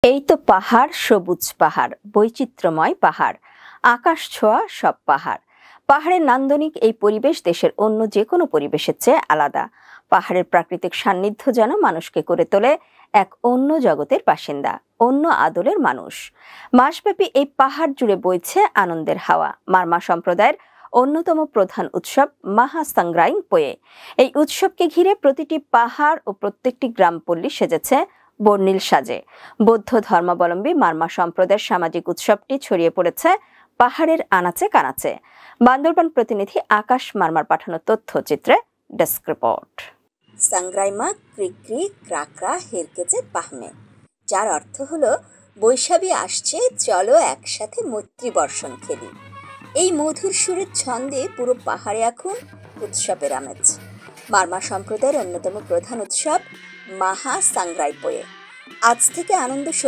এই তো পাহাড়, সবুজ পাহাড়, বৈচিত্র্যময় পাহাড়, আকাশ ছোঁয়া সব পাহাড়। পাহাড়ের নান্দনিক এই পরিবেশ দেশের অন্য যে কোনো পরিবেশের চেয়ে আলাদা। পাহাড়ের প্রাকৃতিক সান্নিধ্য যেন মানুষকে করে তোলে এক অন্য জগতের বাসিন্দা, অন্য আদলের মানুষ। মাসব্যাপী এই পাহাড় জুড়ে বইছে আনন্দের হাওয়া। মারমা সম্প্রদায়ের অন্যতম প্রধান উৎসব মাহা সাংগ্রাইং পোয়ে। এই উৎসবকে ঘিরে প্রতিটি পাহাড় ও প্রত্যেকটি গ্রামপল্লী সেজেছে বর্ণিল সাজে। বৌদ্ধ ধর্মাবলম্বী মারমা সম্প্রদায়ের সামাজিক উৎসবটি ছড়িয়ে পড়েছে পাহাড়ের আনাচে কানাচে। বান্দরবান প্রতিনিধি আকাশ মারমার পাঠানো তথ্যচিত্রে ডেস্ক রিপোর্ট। সাংগ্রাইমা ক্রিক্রি ক্রাকরা হেরকেচে পাহমে, যার অর্থ হলো বৈশাখী আসছে, চলো একসাথে মৈত্রী বর্ষণ খেলি। এই মধুর সুরের ছন্দে পুরো পাহাড়ে এখন উৎসবের আমেজ। মারমা সম্প্রদায়ের অন্যতম প্রধান উৎসব মাহা সাংগ্রাই পোয়ে আজ থেকে আনন্দ